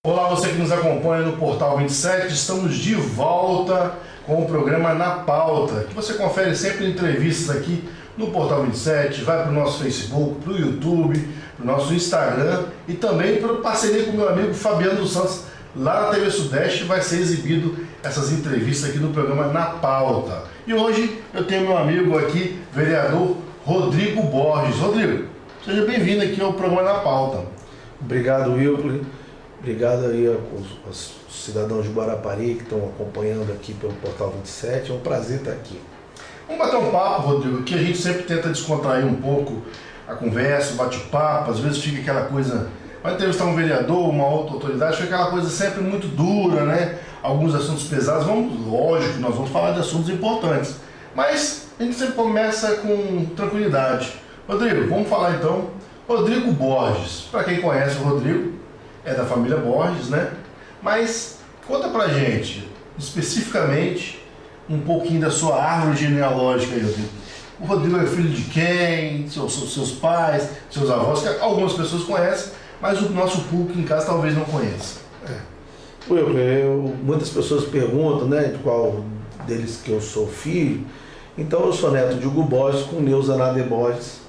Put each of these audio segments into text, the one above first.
Olá, você que nos acompanha no Portal 27, estamos de volta com o programa Na Pauta, que você confere sempre entrevistas aqui no Portal 27, vai para o nosso Facebook, para o YouTube, para o nosso Instagram e também para parceria com o meu amigo Fabiano dos Santos, lá na TV Sudeste, vai ser exibido essas entrevistas aqui no programa Na Pauta. E hoje eu tenho meu amigo aqui, vereador Rodrigo Borges. Rodrigo, seja bem-vindo aqui ao programa Na Pauta. Obrigado, Wilker. Obrigado aí aos cidadãos de Guarapari que estão acompanhando aqui pelo Portal 27. É um prazer estar aqui. Vamos bater um papo, Rodrigo, que a gente sempre tenta descontrair um pouco a conversa, o bate-papo. Às vezes fica aquela coisa... Vai entrevistar um vereador, uma outra autoridade, fica aquela coisa sempre muito dura, né? Alguns assuntos pesados. Lógico, nós vamos falar de assuntos importantes. Mas a gente sempre começa com tranquilidade. Rodrigo, vamos falar então. Rodrigo Borges. Para quem conhece o Rodrigo, é da família Borges, né? Mas conta pra gente, especificamente, um pouquinho da sua árvore genealógica aí, Rodrigo. O Rodrigo é filho de quem? Seus pais, seus avós, que algumas pessoas conhecem, mas o nosso público em casa talvez não conheça. Muitas pessoas perguntam, né, de qual deles que eu sou filho. Então eu sou neto de Hugo Borges com Neuza Nader Borges.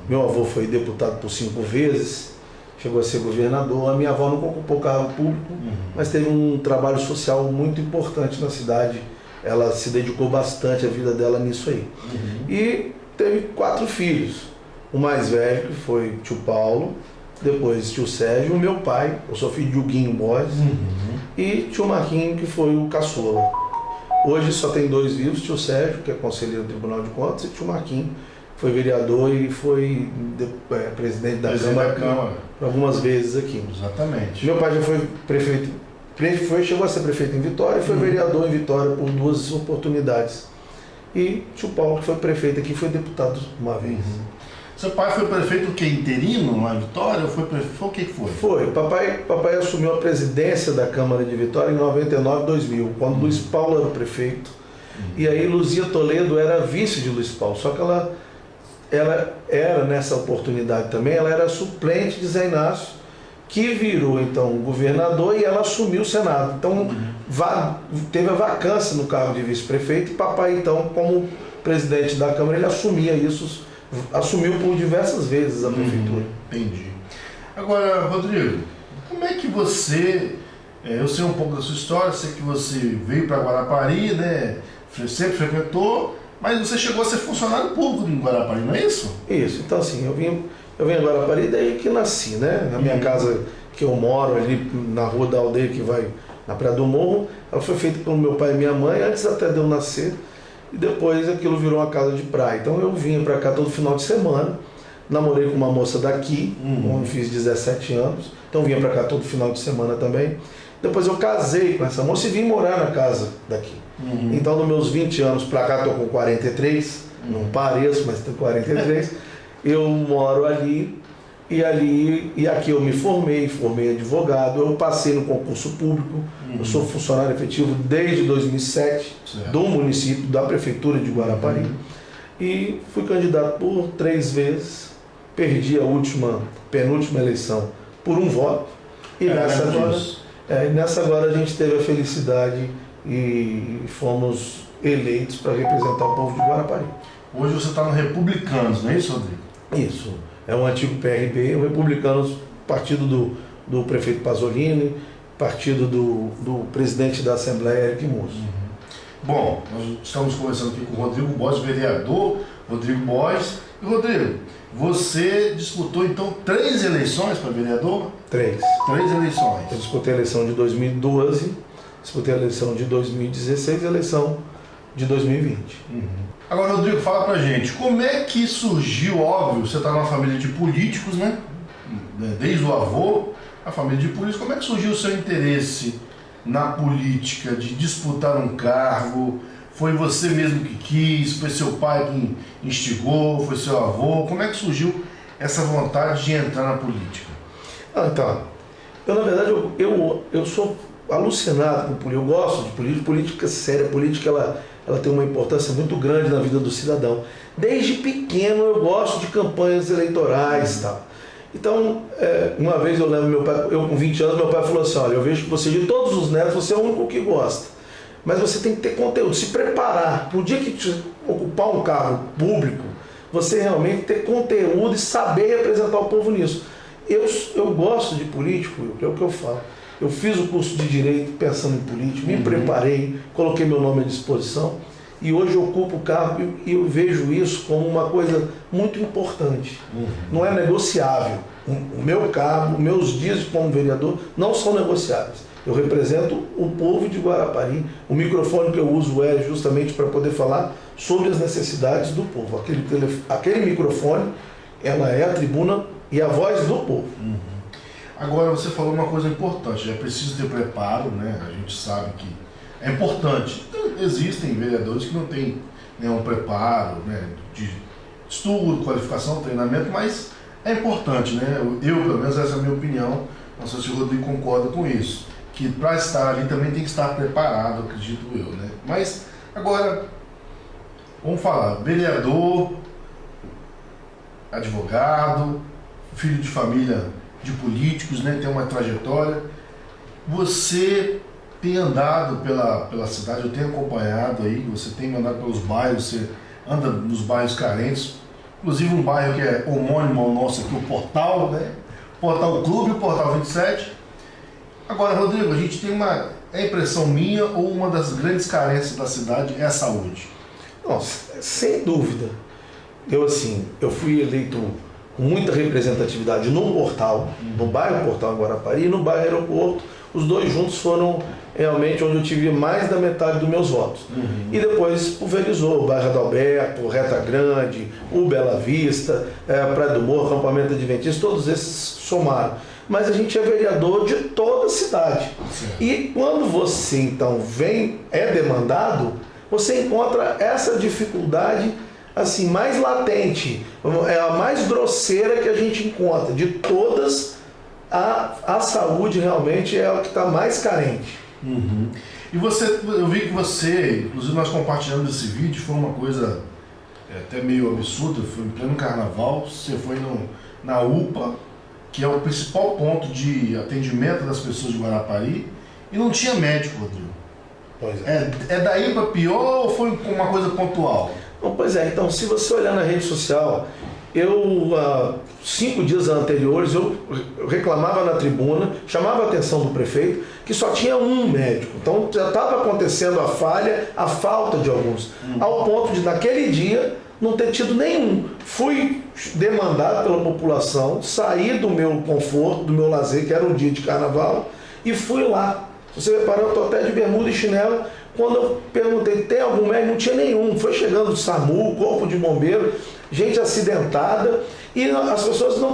Meu avô foi deputado por 5 vezes. Chegou a ser governador. A minha avó nunca ocupou cargo público, mas teve um trabalho social muito importante na cidade. Ela se dedicou bastante a vida dela nisso aí. E teve 4 filhos. O mais velho, que foi tio Paulo, depois tio Sérgio, o meu pai, eu sou filho de Huguinho Borges, e tio Marquinho, que foi o caçula. Hoje só tem 2 vivos, tio Sérgio, que é conselheiro do Tribunal de Contas, e tio Marquinho, foi vereador e foi presidente da Câmara algumas vezes aqui. Exatamente. Meu pai já foi prefeito, chegou a ser prefeito em Vitória e foi vereador em Vitória por 2 oportunidades. E tio Paulo, que foi prefeito aqui, foi deputado uma vez. Seu pai foi prefeito o quê? Interino lá em Vitória? Ou foi o que foi? Foi. Papai assumiu a presidência da Câmara de Vitória em 99, 2000, quando Luiz Paulo era o prefeito. E aí Luzia Toledo era vice de Luiz Paulo, só que ela era, nessa oportunidade também, ela era suplente de Zé Inácio, que virou então governador e ela assumiu o Senado. Então teve a vacância no cargo de vice-prefeito e papai então, como presidente da Câmara, ele assumia isso, assumiu por diversas vezes a prefeitura. Entendi. Agora, Rodrigo, como é que você, eu sei um pouco da sua história, sei que você veio para Guarapari, né, sempre frequentou, mas você chegou a ser funcionário público em Guarapari, não é isso? Isso, então assim, eu vim em Guarapari daí que nasci, né? Na minha casa que eu moro ali na rua da aldeia que vai na Praia do Morro, ela foi feita pelo meu pai e minha mãe, antes até de eu nascer, e depois aquilo virou uma casa de praia. Então eu vinha para cá todo final de semana, namorei com uma moça daqui, onde fiz 17 anos, então vinha para cá todo final de semana também. Depois eu casei com essa moça e vim morar na casa daqui. Então, nos meus 20 anos para cá, estou com 43, não pareço, mas tenho 43, eu moro ali e aqui eu me formei advogado, eu passei no concurso público, eu sou funcionário efetivo desde 2007, do município, da prefeitura de Guarapari, e fui candidato por 3 vezes, perdi a penúltima eleição por 1 voto, e nessa agora a gente teve a felicidade e fomos eleitos para representar o povo de Guarapari. Hoje você está no Republicanos, não é isso, Rodrigo? Isso, é um antigo PRB, o Republicanos, partido do prefeito Pasolini, partido do presidente da Assembleia, Eric Musso. Bom, nós estamos conversando aqui com o Rodrigo Borges, vereador Rodrigo Borges. E Rodrigo, você disputou então 3 eleições para vereador? 3 eleições. Eu disputei a eleição de 2012, disputei a eleição de 2016 e a eleição de 2020. Agora, Rodrigo, fala pra gente, como é que surgiu, óbvio, você está numa família de políticos, né? Desde o avô, a família de políticos, como é que surgiu o seu interesse na política, de disputar um cargo? Foi você mesmo que quis? Foi seu pai que instigou? Foi seu avô? Como é que surgiu essa vontade de entrar na política? Então, eu na verdade, eu sou alucinado com política, eu gosto de política séria, política ela tem uma importância muito grande na vida do cidadão. Desde pequeno eu gosto de campanhas eleitorais e tal. Então, uma vez eu lembro meu pai, eu com 20 anos, meu pai falou assim, olha, eu vejo que você, de todos os netos, você é o único que gosta. Mas você tem que ter conteúdo, se preparar. Para o dia que te ocupar um cargo público, você realmente ter conteúdo e saber representar o povo nisso. Eu gosto de político, é o que eu falo. Eu fiz o curso de Direito pensando em político, me preparei, coloquei meu nome à disposição e hoje eu ocupo o cargo e eu vejo isso como uma coisa muito importante. Não é negociável. O meu cargo, meus dias como vereador não são negociáveis. Eu represento o povo de Guarapari. O microfone que eu uso é justamente para poder falar sobre as necessidades do povo. Aquele microfone, ela é a tribuna e a voz do povo. Agora, você falou uma coisa importante, é preciso ter preparo, né? A gente sabe que é importante. Então, existem vereadores que não têm nenhum preparo, né? De estudo, qualificação, treinamento, mas é importante, né? Eu, pelo menos, essa é a minha opinião, não sei se o Rodrigo concorda com isso, que para estar ali também tem que estar preparado, acredito eu, né? Mas, agora, vamos falar, vereador, advogado, filho de família de políticos, né, tem uma trajetória. Você tem andado pela cidade, eu tenho acompanhado aí, você tem andado pelos bairros, você anda nos bairros carentes, inclusive um bairro que é homônimo ao nosso aqui, o Portal, né? Portal Clube, o Portal 27. Agora, Rodrigo, a gente tem é impressão minha ou uma das grandes carências da cidade é a saúde? Nossa, sem dúvida. Eu fui eleito com muita representatividade no Portal, no bairro Portal Guarapari e no bairro Aeroporto. Os dois juntos foram realmente onde eu tive mais da metade dos meus votos. E depois pulverizou o bairro Adalberto, Reta Grande, o Bela Vista, Praia do Morro, Acampamento Adventista, todos esses somaram. Mas a gente é vereador de toda a cidade. Sim. E quando você então é demandado, você encontra essa dificuldade assim, mais latente, é a mais grosseira que a gente encontra. De todas, a saúde realmente é o que está mais carente. E eu vi que você, inclusive nós compartilhamos esse vídeo, foi uma coisa até meio absurda, foi em pleno carnaval, você foi na UPA, que é o principal ponto de atendimento das pessoas de Guarapari, e não tinha médico, Rodrigo. Pois é. É daí para pior ou foi uma coisa pontual? Pois é, então se você olhar na rede social, 5 dias anteriores eu reclamava na tribuna, chamava a atenção do prefeito que só tinha um médico. Então já estava acontecendo a falta de alguns, ao ponto de naquele dia não ter tido nenhum. Fui demandado pela população, saí do meu conforto, do meu lazer, que era um dia de carnaval, e fui lá. Se você reparar, eu estou até de bermuda e chinelo. Quando eu perguntei, tem algum médico? Não tinha nenhum. Foi chegando o SAMU, corpo de bombeiro, gente acidentada, e as pessoas não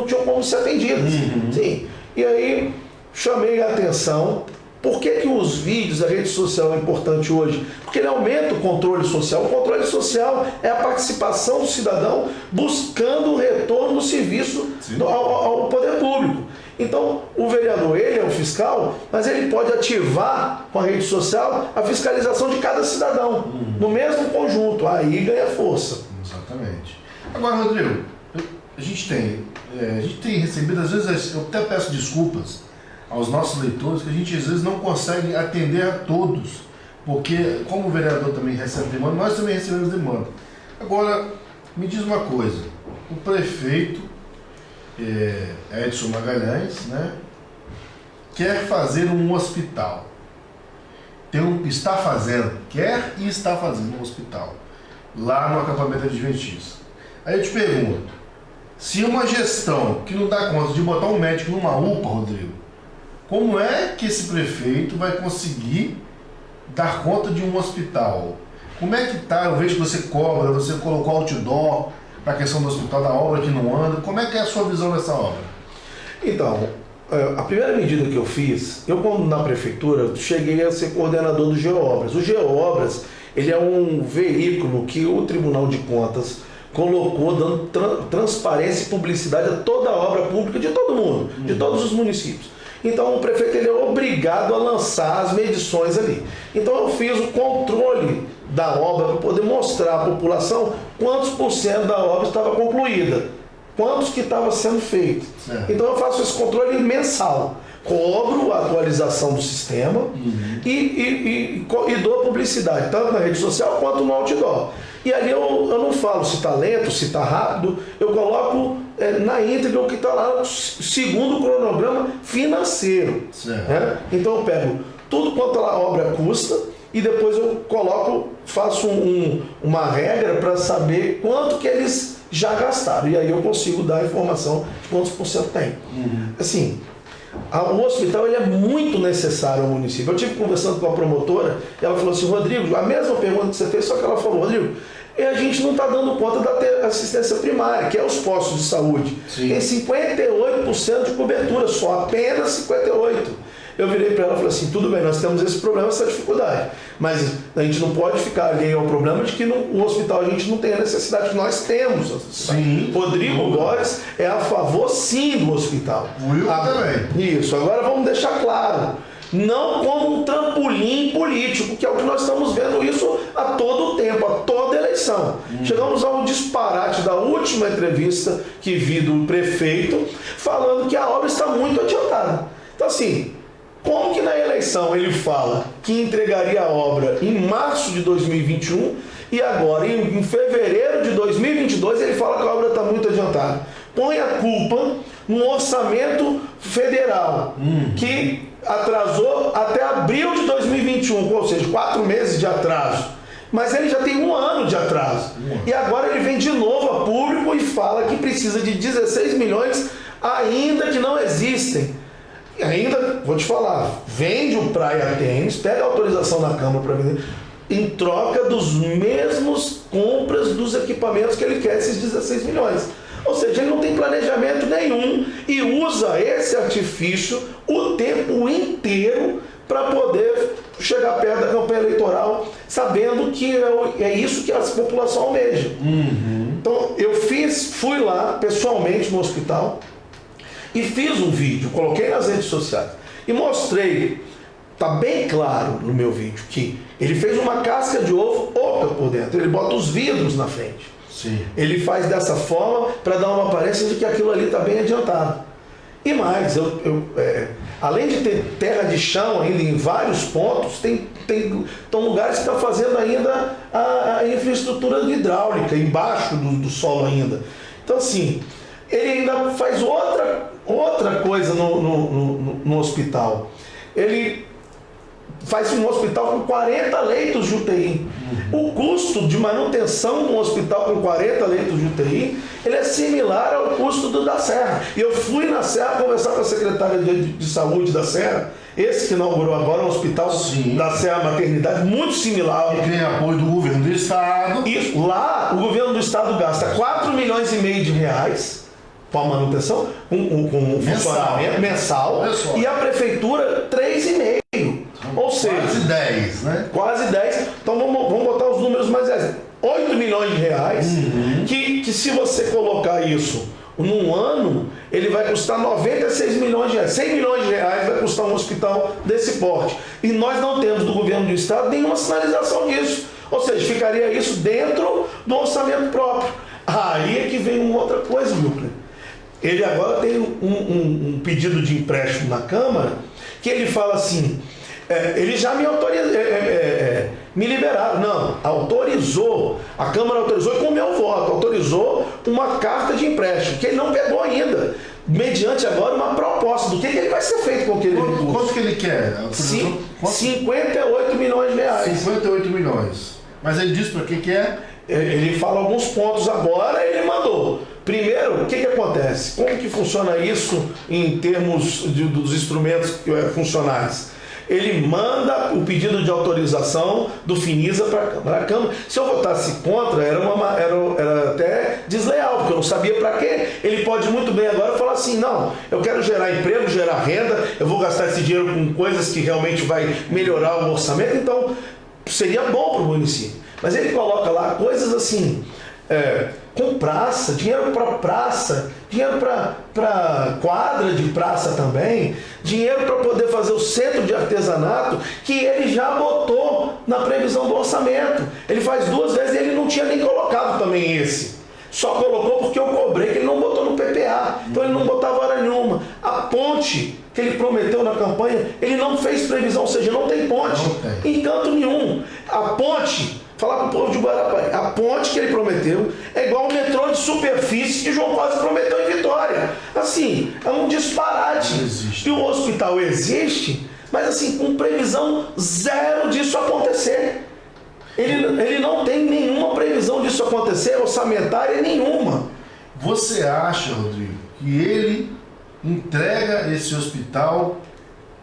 tinham como ser atendidas. Sim. E aí chamei a atenção. Por que os vídeos, a rede social é importante hoje? Porque ele aumenta o controle social. O controle social é a participação do cidadão buscando o retorno do serviço ao poder público. Então, o vereador, ele é o fiscal, mas ele pode ativar com a rede social a fiscalização de cada cidadão, no mesmo conjunto. Aí ganha força. Exatamente. Agora, Rodrigo, a gente tem recebido, às vezes, eu até peço desculpas aos nossos leitores, que a gente às vezes não consegue atender a todos, porque como o vereador também recebe demanda, nós também recebemos demanda. Agora, me diz uma coisa, o prefeito Edson Magalhães, né, quer fazer um hospital, quer e está fazendo um hospital, lá no acampamento adventista. Aí eu te pergunto, se uma gestão que não dá conta de botar um médico numa UPA, Rodrigo, como é que esse prefeito vai conseguir dar conta de um hospital? Como é que tá? Eu vejo que você cobra, você colocou outdoor para a questão do hospital, da obra que não anda. Como é que é a sua visão dessa obra? Então, a primeira medida que eu fiz, quando na prefeitura, cheguei a ser coordenador do GeoObras. O GeoObras, ele é um veículo que o Tribunal de Contas colocou dando transparência e publicidade a toda a obra pública de todo mundo, de todos os municípios. Então o prefeito ele é obrigado a lançar as medições ali. Então eu fiz o controle da obra para poder mostrar à população quantos por cento da obra estava concluída, quantos que estava sendo feito. Certo. Então eu faço esse controle mensal. Cobro a atualização do sistema e dou publicidade, tanto na rede social quanto no outdoor. E ali eu não falo se está lento, se está rápido, eu coloco na íntegra o que está lá, segundo o cronograma financeiro. Né? Então eu pego tudo quanto a obra custa e depois eu coloco, faço uma regra para saber quanto que eles já gastaram. E aí eu consigo dar a informação de quantos por cento tem. Assim, o hospital ele é muito necessário ao município. Eu estive conversando com a promotora e ela falou assim: Rodrigo, a mesma pergunta que você fez, só que ela falou: Rodrigo, a gente não está dando conta da assistência primária, que é os postos de saúde. Sim. Tem 58% de cobertura, só apenas 58%. Eu virei para ela e falei assim: tudo bem, nós temos esse problema, essa dificuldade, mas a gente não pode ficar alheio ao problema de que no hospital a gente não tem a necessidade que nós temos. Sim. Rodrigo Góes é a favor sim do hospital. Will também. Isso, agora vamos deixar claro, não como um trampolim político, que é o que nós estamos vendo isso a todo tempo, a toda eleição. Chegamos ao disparate da última entrevista que vi do prefeito, falando que a obra está muito adiantada. Então assim, como que na eleição ele fala que entregaria a obra em março de 2021 e agora em fevereiro de 2022 ele fala que a obra está muito adiantada? Põe a culpa no orçamento federal, que atrasou até abril de 2021, ou seja, 4 meses de atraso. Mas ele já tem 1 ano de atraso. E agora ele vem de novo a público e fala que precisa de 16 milhões ainda que não existem. E ainda, vou te falar, vende o Praia Tênis, pega a autorização da Câmara para vender, em troca dos mesmos compras dos equipamentos que ele quer, esses 16 milhões. Ou seja, ele não tem planejamento nenhum e usa esse artifício o tempo inteiro para poder chegar perto da campanha eleitoral, sabendo que é isso que a população almeja. Então, eu fui lá pessoalmente no hospital e fiz um vídeo, coloquei nas redes sociais e mostrei, tá bem claro no meu vídeo, que ele fez uma casca de ovo oca por dentro, ele bota os vidros na frente. Sim. Ele faz dessa forma para dar uma aparência de que aquilo ali está bem adiantado. E mais, além de ter terra de chão ainda em vários pontos, tem lugares que estão fazendo ainda a infraestrutura hidráulica embaixo do solo ainda. Então assim, ele ainda faz outra coisa no hospital. Ele faz um hospital com 40 leitos de UTI. O custo de manutenção de um hospital com 40 leitos de UTI, ele é similar ao custo da Serra. E eu fui na Serra conversar com a secretária de saúde da Serra, esse que inaugurou agora, um hospital da Serra Maternidade, muito similar. E tem apoio do governo do estado. Isso, lá o governo do estado gasta 4,5 milhões de reais com a manutenção, com funcionamento mensal, e a prefeitura 3,5. Ou seja, quase 10, né? Quase 10. Então vamos botar os números mais reais. 8 milhões de reais, que se você colocar isso num ano, ele vai custar 96 milhões de reais. 100 milhões de reais vai custar um hospital desse porte. E nós não temos do governo do estado nenhuma sinalização disso. Ou seja, ficaria isso dentro do orçamento próprio. Aí é que vem uma outra coisa, Wilker. Ele agora tem um pedido de empréstimo na Câmara, que ele fala assim, ele já me autorizou, me liberaram, não, autorizou, a Câmara autorizou com o meu voto, autorizou uma carta de empréstimo, que ele não pegou ainda, mediante agora uma proposta do que ele vai ser feito com aquele recurso. Quanto que ele quer? 58 milhões de reais. 58 milhões. Mas ele disse para que é? Ele fala alguns pontos agora, ele mandou. Primeiro, o que acontece? Como que funciona isso em termos dos instrumentos funcionais? Ele manda o pedido de autorização do Finisa para a Câmara. A Câmara, se eu votasse contra, era até desleal, porque eu não sabia para quê. Ele pode muito bem agora falar assim, não, eu quero gerar emprego, gerar renda, eu vou gastar esse dinheiro com coisas que realmente vai melhorar o orçamento, então seria bom para o município. Mas ele coloca lá coisas assim, com praça, dinheiro para praça, dinheiro para quadra de praça também, dinheiro para poder fazer o centro de artesanato, que ele já botou na previsão do orçamento. Ele faz 2 vezes e ele não tinha nem colocado também esse. Só colocou porque eu cobrei, que ele não botou no PPA, então ele não botava hora nenhuma. A ponte que ele prometeu na campanha, ele não fez previsão, ou seja, não tem ponte em canto nenhum. A ponte, falar para o povo de Guarapari, a ponte que ele prometeu é igual o metrô de superfície que João Quase prometeu em Vitória. Assim, é um disparate. E o hospital existe, mas assim, com previsão zero disso acontecer. Ele não tem nenhuma previsão disso acontecer, orçamentária nenhuma. Você acha, Rodrigo, que ele entrega esse hospital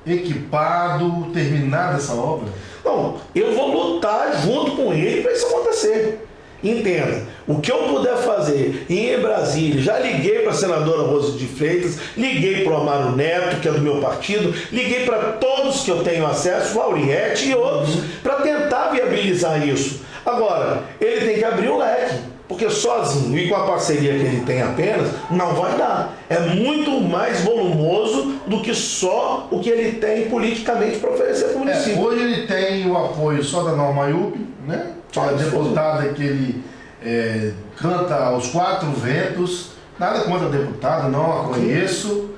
equipado, terminada essa obra? Não, eu vou lutar junto com ele para isso acontecer. Entenda, o que eu puder fazer em Brasília, já liguei para a senadora Rose de Freitas, liguei para o Amaro Neto, que é do meu partido, liguei para todos que eu tenho acesso, Lauriette e outros, para tentar viabilizar isso. Agora, ele tem que abrir o leque, porque sozinho e com a parceria que ele tem apenas, não vai dar. É muito mais volumoso do que só o que ele tem politicamente para oferecer para o município. Hoje ele tem o apoio só da Norma Ayub, né? A deputada que ele canta aos 4 ventos. Nada contra a deputada, não a conheço,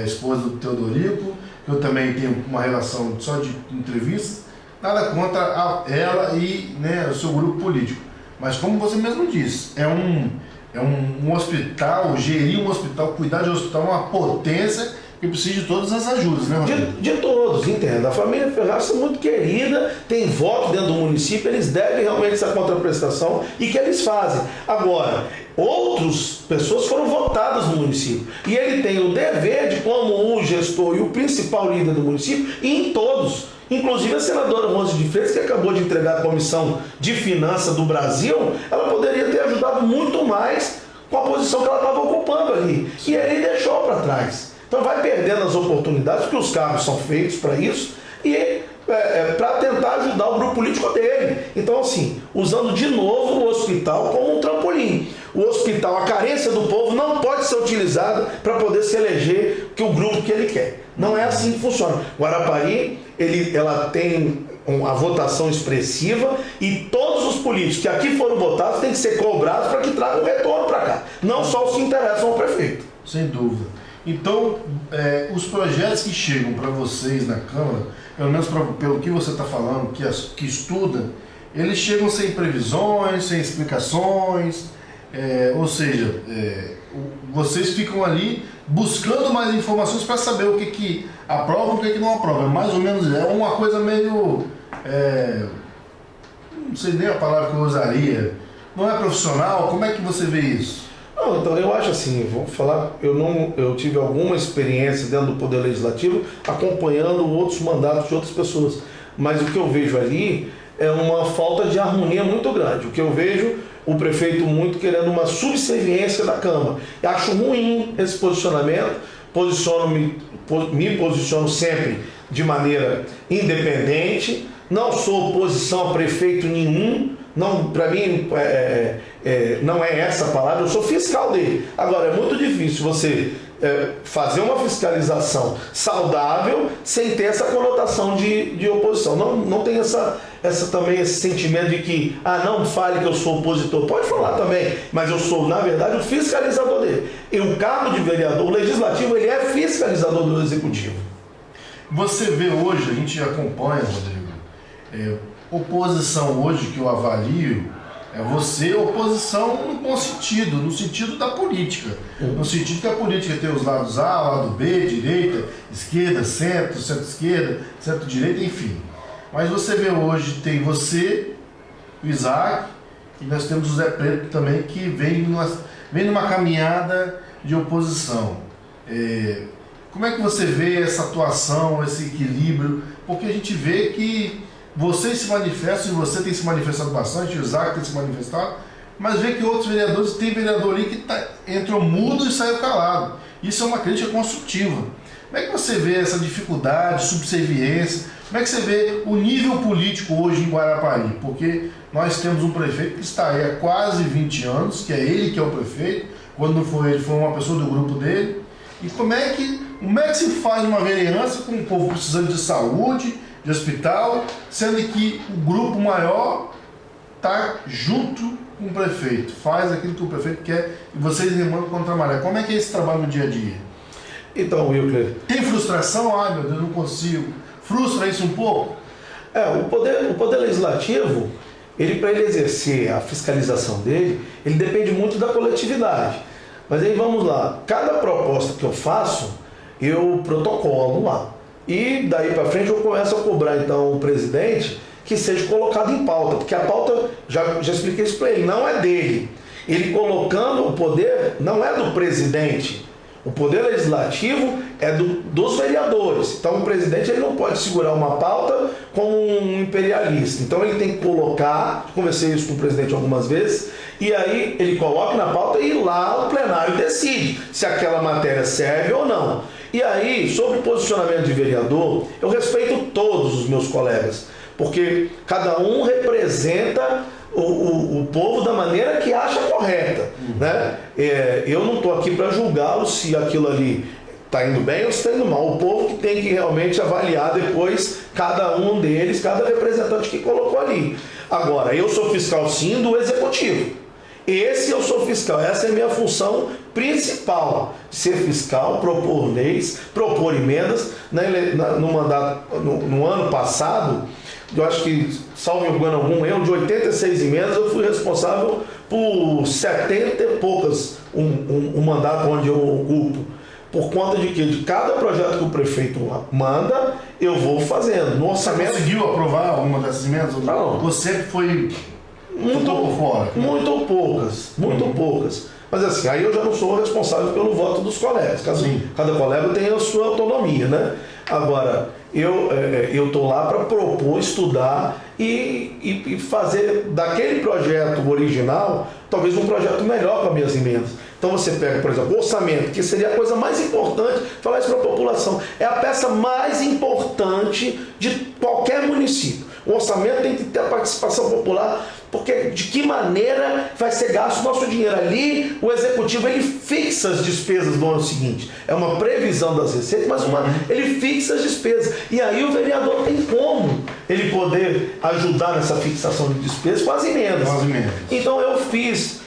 esposa do Teodorico, que eu também tenho uma relação só de entrevista. Nada contra ela e, né, o seu grupo político. Mas como você mesmo disse, é um hospital, gerir um hospital, cuidar de um hospital, uma potência que precisa de todas as ajudas, né, Rodrigo? De todos, entenda. A família Ferraz é muito querida, tem voto dentro do município, eles devem realmente essa contraprestação e que eles fazem. Agora, outras pessoas foram votadas no município e ele tem o dever de, como o gestor e o principal líder do município, ir em todos. Inclusive a senadora Rose de Freitas, que acabou de entregar a Comissão de Finanças do Brasil, ela poderia ter ajudado muito mais com a posição que ela estava ocupando ali. E ele deixou para trás. Então vai perdendo as oportunidades, porque os cargos são feitos para isso, e para tentar ajudar o grupo político dele. Então, assim, usando de novo o hospital como um trampolim. O hospital, a carência do povo não pode ser utilizada para poder se eleger o grupo que ele quer. Não é assim que funciona. Guarapari, ela tem a votação expressiva e todos os políticos que aqui foram votados têm que ser cobrados para que tragam retorno para cá. Não só os que interessam ao prefeito. Sem dúvida. Então, os projetos que chegam para vocês na Câmara, pelo menos pelo que você está falando, que estuda, eles chegam sem previsões, sem explicações, ou seja, vocês ficam ali buscando mais informações para saber o que aprova e o que não aprova. Mais ou menos, é uma coisa meio, não sei nem a palavra que eu usaria, não é profissional. Como é que você vê isso? Não, então eu acho assim, vou falar, eu tive alguma experiência dentro do Poder Legislativo acompanhando outros mandatos de outras pessoas, mas o que eu vejo ali é uma falta de harmonia muito grande. O que eu vejo, o prefeito muito querendo uma subserviência da Câmara. E acho ruim esse posicionamento, me posiciono sempre de maneira independente, não sou oposição a prefeito nenhum, não, para mim não é essa a palavra, eu sou fiscal dele. Agora, é muito difícil você fazer uma fiscalização saudável sem ter essa conotação de oposição. Não tem também esse sentimento de que, não fale que eu sou opositor. Pode falar também, mas eu sou, na verdade, o fiscalizador dele. E o cargo de vereador, o legislativo, ele é fiscalizador do executivo. Você vê hoje, a gente acompanha, Rodrigo, oposição hoje que eu avalio, você oposição no bom sentido, no sentido da política. No sentido que a política tem os lados A, lado B, direita, esquerda, centro-esquerda, centro-direita, enfim. Mas você vê hoje, tem você, o Isaac, e nós temos o Zé Preto também, que vem numa caminhada de oposição. Como é que você vê essa atuação, esse equilíbrio? Porque a gente vê que vocês se manifestam, e você tem se manifestado bastante, o Isaac tem se manifestado, mas vê que outros vereadores, tem vereador ali que entrou mudo e saiu calado. Isso é uma crítica construtiva. Como é que você vê essa dificuldade, subserviência? Como é que você vê o nível político hoje em Guarapari? Porque nós temos um prefeito que está aí há quase 20 anos, que é ele que é o prefeito, quando não foi ele, foi uma pessoa do grupo dele. E como é que se faz uma vereança com o povo precisando de saúde, de hospital, sendo que o grupo maior está junto com o prefeito, faz aquilo que o prefeito quer e vocês remando contra a maré. Como é que é esse trabalho no dia a dia? Então, Wilker... Tem frustração? Ah, meu Deus, não consigo. Frustra isso um pouco? O poder legislativo, para ele exercer a fiscalização dele, ele depende muito da coletividade. Mas aí vamos lá, cada proposta que eu faço, eu protocolo lá. E daí para frente eu começo a cobrar então o presidente que seja colocado em pauta, porque a pauta, já expliquei isso para ele, não é dele. Ele colocando o poder não é do presidente. O poder legislativo é dos vereadores. Então o presidente ele não pode segurar uma pauta como um imperialista. Então ele tem que colocar, conversei isso com o presidente algumas vezes, e aí ele coloca na pauta e lá o plenário decide se aquela matéria serve ou não. E aí, sobre o posicionamento de vereador, eu respeito todos os meus colegas, porque cada um representa o povo da maneira que acha correta, né? Eu não estou aqui para julgá-lo se aquilo ali está indo bem ou se está indo mal. O povo que tem que realmente avaliar depois cada um deles, cada representante que colocou ali. Agora, eu sou fiscal sim do executivo. Esse eu sou fiscal, essa é a minha função principal, ser fiscal, propor leis, propor emendas. No ano passado, eu acho que, salvo engano algum erro, de 86 emendas, eu fui responsável por 70 e poucas, um mandato onde eu ocupo. Por conta de que de cada projeto que o prefeito manda, eu vou fazendo. No orçamento... Você conseguiu aprovar alguma dessas emendas? Não. Você foi... Muito fora. Muito poucas. Mas assim, aí eu já não sou responsável pelo voto dos colegas. Cada colega tem a sua autonomia, né? Agora, eu estou lá para propor, estudar e fazer daquele projeto original, talvez um projeto melhor com as minhas emendas. Então você pega, por exemplo, o orçamento, que seria a coisa mais importante, falar isso para a população. É a peça mais importante de qualquer município. O orçamento tem que ter a participação popular, porque de que maneira vai ser gasto o nosso dinheiro? Ali, o executivo ele fixa as despesas do ano seguinte. É uma previsão das receitas, mas ele fixa as despesas. E aí o vereador tem como ele poder ajudar nessa fixação de despesas com as emendas. Então eu fiz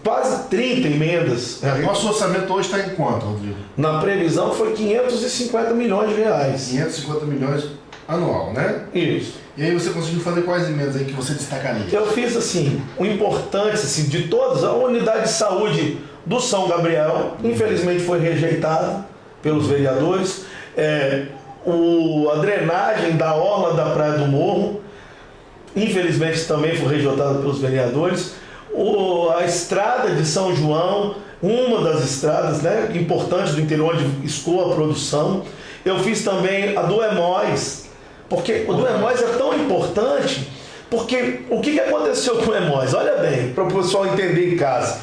quase 30 emendas. Nosso orçamento hoje está em quanto, Rodrigo? Na previsão foi 550 milhões de reais. 550 milhões anual, né? Isso. E aí você conseguiu fazer quais emendas aí que você destacaria? Eu fiz assim, o importante assim, de todas, a unidade de saúde do São Gabriel, infelizmente foi rejeitada pelos vereadores. A drenagem da orla da Praia do Morro, infelizmente também foi rejeitada pelos vereadores. A estrada de São João, uma das estradas, né, importantes do interior onde escoa a produção. Eu fiz também a do Emóis, porque o do Emóis é tão importante, porque o que aconteceu com o Emóis? Olha bem, para o pessoal entender em casa.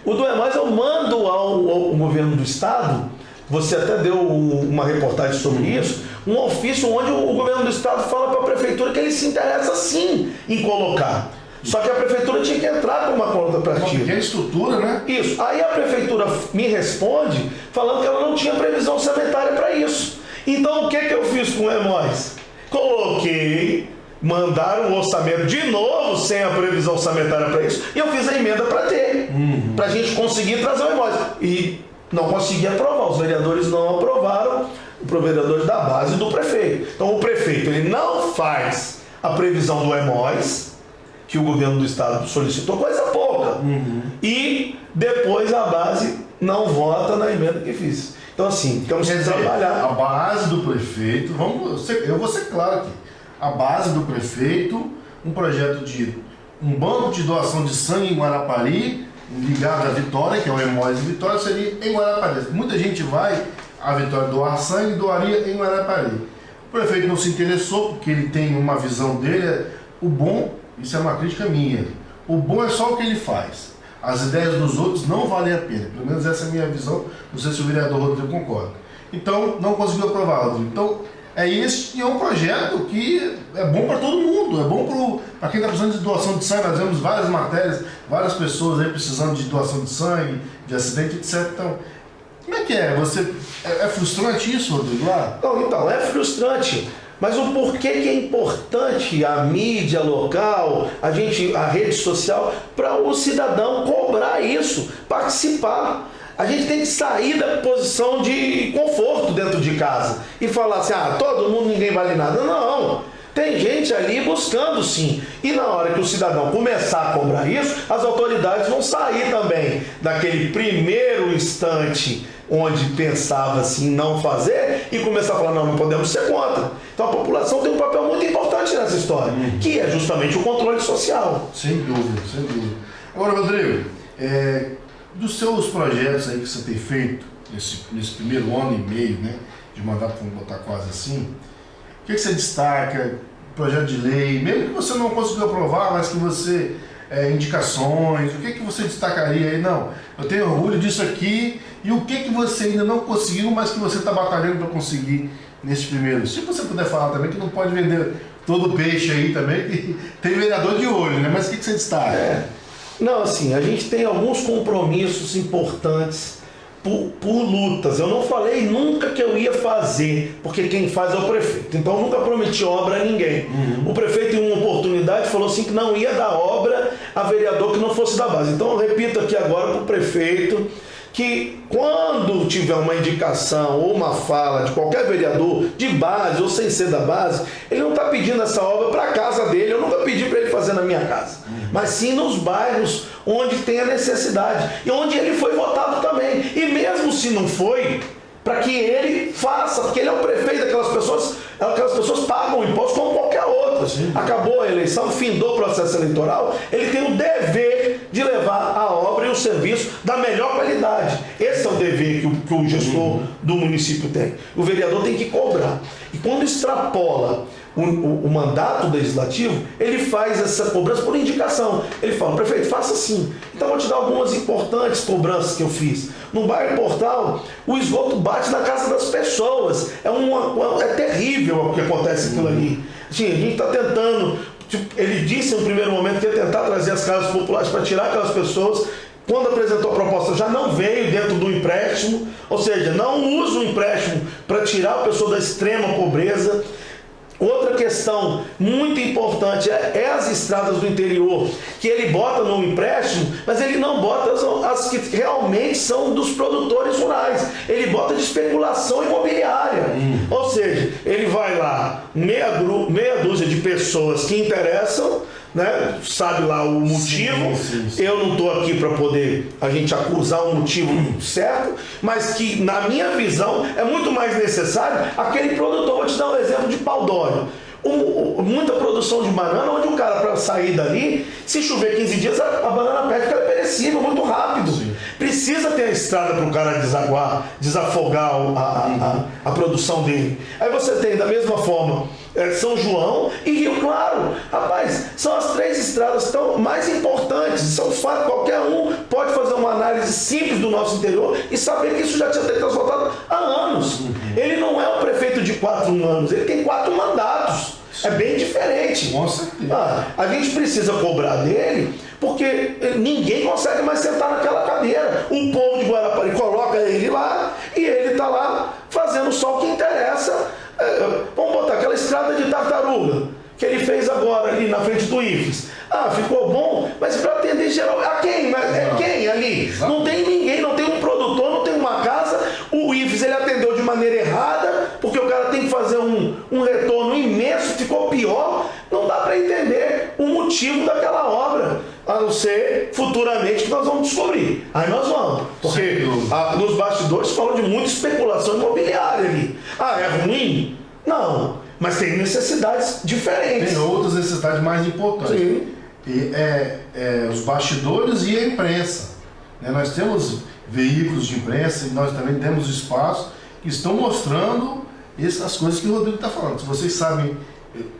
O do Emóis eu mando ao governo do estado, você até deu uma reportagem sobre isso, um ofício onde o governo do estado fala para a prefeitura que ele se interessa sim em colocar. Só que a prefeitura tinha que entrar com uma contrapartida. Uma pequena estrutura, né? Isso. Aí a prefeitura me responde falando que ela não tinha previsão orçamentária para isso. Então o que eu fiz com o Emóis? Coloquei, mandaram o orçamento de novo sem a previsão orçamentária para isso, e eu fiz a emenda para ter, para a gente conseguir trazer o Emóis. E não consegui aprovar, os vereadores não aprovaram, os vereadores da base do prefeito. Então o prefeito ele não faz a previsão do Emóis, que o governo do estado solicitou, coisa pouca. E depois a base não vota na emenda que fiz. Então assim, temos que trabalhar. A base do prefeito, eu vou ser claro aqui, a base do prefeito, um projeto de um banco de doação de sangue em Guarapari, ligado à Vitória, que é o Emóis de Vitória, seria em Guarapari. Muita gente vai à Vitória doar sangue e doaria em Guarapari. O prefeito não se interessou, porque ele tem uma visão dele, o bom, isso é uma crítica minha, o bom é só o que ele faz. As ideias dos outros não valem a pena, pelo menos essa é a minha visão, não sei se o vereador Rodrigo concorda. Então, não conseguiu aprovar, Rodrigo. Então, é esse, e é um projeto que é bom para todo mundo, é bom para quem está precisando de doação de sangue. Nós vemos várias matérias, várias pessoas aí precisando de doação de sangue, de acidente, etc. Então, como é que é? É frustrante isso, Rodrigo? Não, então, é frustrante. Mas o porquê que é importante a mídia local, a rede social, para o cidadão cobrar isso, participar. A gente tem que sair da posição de conforto dentro de casa e falar assim, todo mundo, ninguém vale nada. Não, tem gente ali buscando sim. E na hora que o cidadão começar a cobrar isso, as autoridades vão sair também daquele primeiro instante onde pensava assim não fazer e começar a falar, não podemos ser contra. Então a população tem um papel muito importante nessa história, que é justamente o controle social. Sem dúvida, sem dúvida. Agora, Rodrigo, dos seus projetos aí que você tem feito nesse primeiro ano e meio, né, de mandato, vamos botar quase assim, o que você destaca? Projeto de lei, mesmo que você não conseguiu aprovar, mas que você, indicações, o que você destacaria aí? Não, eu tenho orgulho disso aqui, e o que você ainda não conseguiu, mas que você está batalhando para conseguir nesse primeiro? Se você puder falar também, que não pode vender todo o peixe aí também, que tem vereador de olho, né? Mas o que você destaca? Não, assim, a gente tem alguns compromissos importantes por lutas. Eu não falei nunca que eu ia fazer, porque quem faz é o prefeito. Então eu nunca prometi obra a ninguém. O prefeito, em uma oportunidade, falou assim que não ia dar obra a vereador que não fosse da base. Então eu repito aqui agora para o prefeito que quando tiver uma indicação ou uma fala de qualquer vereador de base ou sem ser da base, ele não está pedindo essa obra para a casa dele. Eu nunca pedi para ele fazer na minha casa, mas sim nos bairros onde tem a necessidade e onde ele foi votado também. E mesmo se não foi, para que ele faça, porque ele é o prefeito daquelas pessoas pagam imposto como qualquer outra. Acabou a eleição, findou o processo eleitoral, ele tem o dever de levar a obra e o serviço da melhor qualidade. Esse é o dever que o gestor do município tem. O vereador tem que cobrar. E quando extrapola o mandato legislativo, ele faz essa cobrança por indicação. Ele fala, prefeito, faça assim. Então vou te dar algumas importantes cobranças que eu fiz. No bairro Portal, o esgoto bate na casa das pessoas. É terrível o que acontece aquilo ali. Assim, a gente está tentando, ele disse em um primeiro momento que ia tentar trazer as casas populares para tirar aquelas pessoas. Quando apresentou a proposta, já não veio dentro do empréstimo, ou seja, não usa o empréstimo para tirar a pessoa da extrema pobreza. Outra questão muito importante é as estradas do interior, que ele bota no empréstimo, mas ele não bota as que realmente são dos produtores rurais. Ele bota de especulação imobiliária. Ou seja, ele vai lá, meia dúzia de pessoas que interessam, né? Sabe lá o motivo. Sim. Eu não estou aqui para poder a gente acusar o motivo certo, mas que na minha visão é muito mais necessário aquele produtor. Vou te dar um exemplo de pau d'óleo. Muita produção de banana, onde o cara, para sair dali, se chover 15 dias, a banana perde, porque ela é perecível, muito rápido. Sim. Precisa ter a estrada para o cara desafogar a produção dele. Aí você tem, da mesma forma, São João e Rio Claro. Rapaz, são as três estradas tão mais importantes. São fato, qualquer um pode fazer uma análise simples do nosso interior e saber que isso já tinha sido asfaltado há anos. Ele não é um prefeito de 4 anos, ele tem 4 mandatos. É bem diferente. Com certeza. A gente precisa cobrar dele, porque ninguém consegue mais sentar naquela cadeira. O povo de Guarapari coloca ele lá e ele está lá fazendo só o que interessa. Vamos botar aquela estrada de tartaruga que ele fez agora ali na frente do IFES. Ficou bom, mas para atender geral, a quem? Quem ali? Não tem ninguém, não tem um produtor, não tem uma casa. O IFES ele atendeu de maneira errada, porque o cara tem que fazer um retorno imenso, ficou pior. Não dá para entender o motivo daquela obra, a não ser futuramente que nós vamos descobrir. Aí nós vamos, porque nos bastidores falam de muita especulação imobiliária ali. É ruim? Não, mas tem necessidades diferentes. Tem outras necessidades mais importantes. Sim. E os bastidores e a imprensa. Nós temos veículos de imprensa e nós também temos espaços que estão mostrando essas coisas que o Rodrigo está falando. Se vocês sabem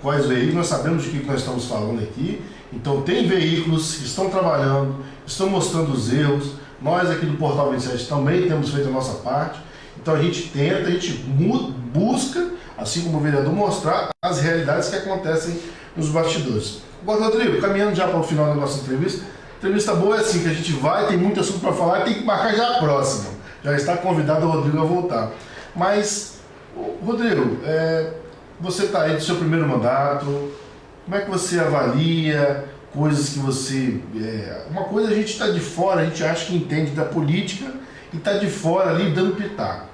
quais veículos, nós sabemos de que nós estamos falando aqui. Então tem veículos que estão trabalhando, estão mostrando os erros. Nós aqui do Portal 27 também temos feito a nossa parte. Então a gente tenta, a gente busca assim como o vereador, mostrar as realidades que acontecem nos bastidores. Agora, Rodrigo, caminhando já para o final da nossa entrevista, entrevista boa é assim, que a gente vai, tem muito assunto para falar, tem que marcar já a próxima. Já está convidado o Rodrigo a voltar. Mas, Rodrigo, você está aí do seu primeiro mandato, como é que você avalia coisas que você... uma coisa a gente está de fora, a gente acha que entende da política e está de fora ali dando pitaco.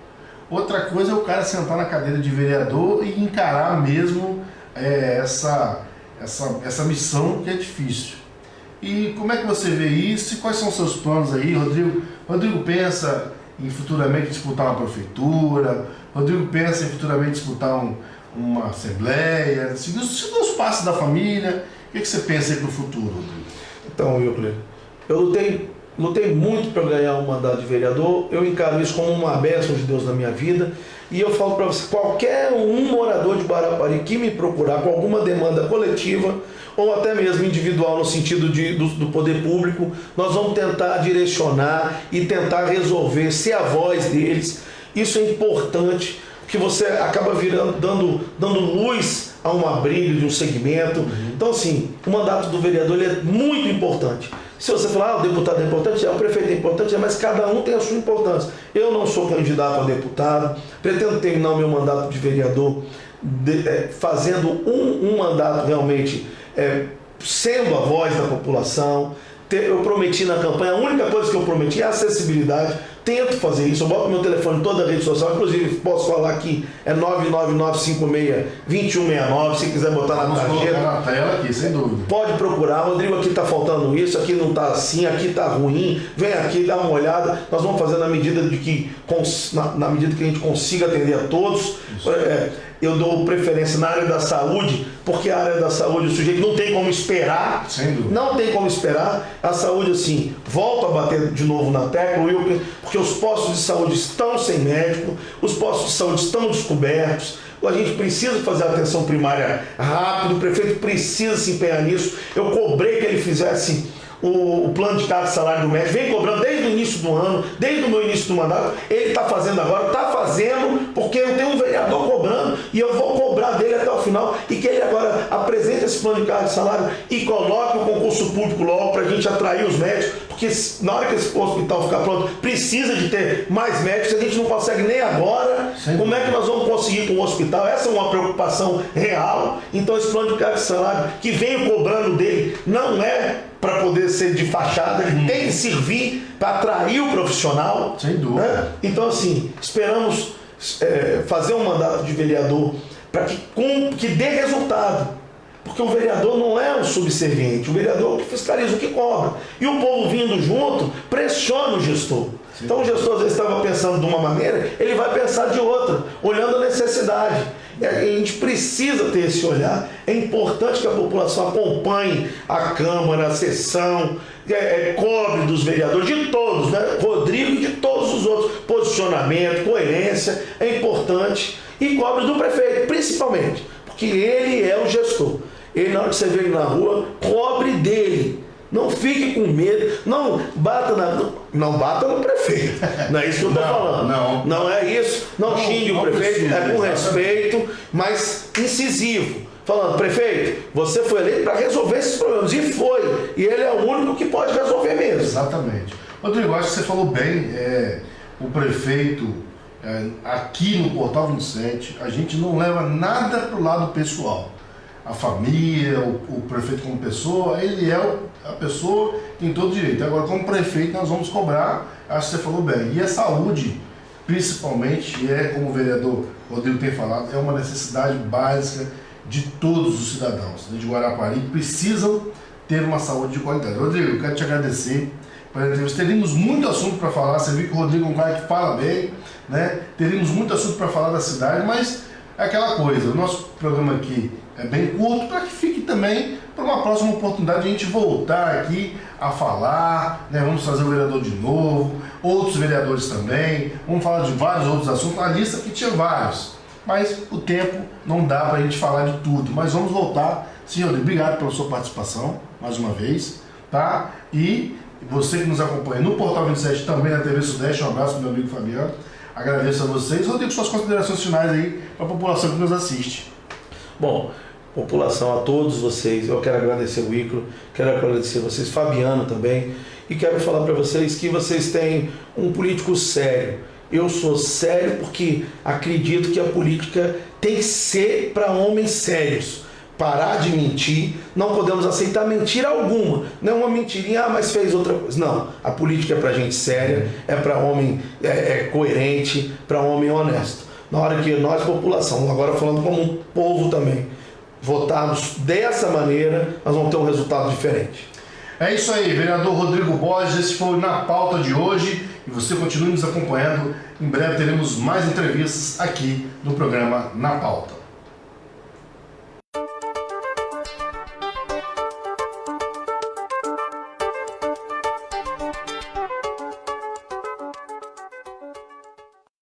Outra coisa é o cara sentar na cadeira de vereador e encarar mesmo essa missão que é difícil. E como é que você vê isso e quais são os seus planos aí, Rodrigo? Rodrigo pensa em futuramente disputar uma prefeitura, Rodrigo pensa em futuramente disputar uma assembleia, seguir os passos da família. O que você pensa aí para o futuro, Rodrigo? Então, Euclides, eu lutei muito para ganhar um mandato de vereador, eu encaro isso como uma bênção de Deus na minha vida, e eu falo para você, qualquer um morador de Guarapari que me procurar com alguma demanda coletiva, ou até mesmo individual no sentido do poder público, nós vamos tentar direcionar e tentar resolver, ser a voz deles. Isso é importante, que você acaba dando luz a uma brilho de um segmento. Então, assim, o mandato do vereador ele é muito importante. Se você falar, o deputado é importante, o prefeito é importante, mas cada um tem a sua importância. Eu não sou candidato a deputado, pretendo terminar o meu mandato de vereador fazendo um mandato realmente sendo a voz da população. Eu prometi na campanha, a única coisa que eu prometi é a acessibilidade. Tento fazer isso, eu boto meu telefone em toda a rede social, inclusive posso falar aqui, é 99956-2169, se quiser botar na tarjeta. Na tela aqui, sem dúvida. Pode procurar, Rodrigo, aqui está faltando isso, aqui não está assim, aqui está ruim, vem aqui, dá uma olhada, nós vamos fazer na medida que a gente consiga atender a todos. Eu dou preferência na área da saúde, porque a área da saúde o sujeito não tem como esperar. Sem dúvida. Não tem como esperar. A saúde, assim, volto a bater de novo na tecla, porque os postos de saúde estão sem médico, os postos de saúde estão descobertos. A gente precisa fazer a atenção primária rápido, o prefeito precisa se empenhar nisso. Eu cobrei que ele fizesse o plano de cargo de salário do médico, vem cobrando desde o início do ano, desde o meu início do mandato, ele está fazendo agora, está fazendo, porque eu tenho um vereador cobrando e eu vou cobrar dele até o final, e que ele agora apresente esse plano de cargo de salário e coloque o concurso público logo para a gente atrair os médicos, porque na hora que esse hospital ficar pronto, precisa de ter mais médicos, a gente não consegue nem agora. Sim. Como é que nós vamos conseguir com o hospital? Essa é uma preocupação real. Então esse plano de cargo de salário que venho cobrando dele não é para poder ser de fachada, ele tem que servir para atrair o profissional. Sem dúvida. Né? Então, assim, esperamos fazer um mandato de vereador para que dê resultado. Porque o vereador não é um subserviente, o vereador é o que fiscaliza, o que cobra. E o povo vindo junto pressiona o gestor. Sim. Então o gestor às vezes estava pensando de uma maneira, ele vai pensar de outra, olhando a necessidade. A gente precisa ter esse olhar. É importante que a população acompanhe a Câmara, a sessão, cobre dos vereadores, de todos, né? Rodrigo e de todos os outros. Posicionamento, coerência, é importante. E cobre do prefeito, principalmente, porque ele é o gestor. Ele, na hora que você vê ele na rua, cobre dele. Não fique com medo, não bata no prefeito. Não é isso que eu estou falando. Não é isso. Não xingue o prefeito, com respeito, mas incisivo. Falando, prefeito, você foi eleito para resolver esses problemas. E foi. E ele é o único que pode resolver mesmo. Exatamente. Rodrigo, acho que você falou bem. O prefeito, aqui no Portal 27, a gente não leva nada para o lado pessoal. A família, o prefeito como pessoa, ele é a pessoa que tem todo direito. Agora, como prefeito, nós vamos cobrar, acho que você falou bem. E a saúde, principalmente, como o vereador Rodrigo tem falado, é uma necessidade básica de todos os cidadãos de Guarapari que precisam ter uma saúde de qualidade. Rodrigo, eu quero te agradecer pela entrevista. Teríamos muito assunto para falar, você viu que o Rodrigo é um cara que fala bem, né? Teríamos muito assunto para falar da cidade, mas é aquela coisa, o nosso programa aqui é bem curto para que fique também para uma próxima oportunidade a gente voltar aqui a falar, né? Vamos fazer o vereador de novo, outros vereadores também, vamos falar de vários outros assuntos, a lista que tinha vários, mas o tempo não dá para a gente falar de tudo, mas vamos voltar. Sim, Rodrigo, obrigado pela sua participação, mais uma vez, tá? E você que nos acompanha no Portal 27, também na TV Sudeste, um abraço pro meu amigo Fabiano. Agradeço a vocês. Rodrigo, suas considerações finais aí para a população que nos assiste. Bom, população, a todos vocês, eu quero agradecer o Ícaro, quero agradecer vocês, Fabiano também, e quero falar para vocês que vocês têm um político sério. Eu sou sério porque acredito que a política tem que ser para homens sérios. Parar de mentir, não podemos aceitar mentira alguma. Não é uma mentirinha, mas fez outra coisa. Não, a política é para gente séria, é para homem coerente, para homem honesto. Na hora que nós, população, agora falando como um povo também, votarmos dessa maneira, nós vamos ter um resultado diferente. É isso aí, vereador Rodrigo Borges, esse foi Na Pauta de hoje e você continue nos acompanhando. Em breve teremos mais entrevistas aqui no programa Na Pauta.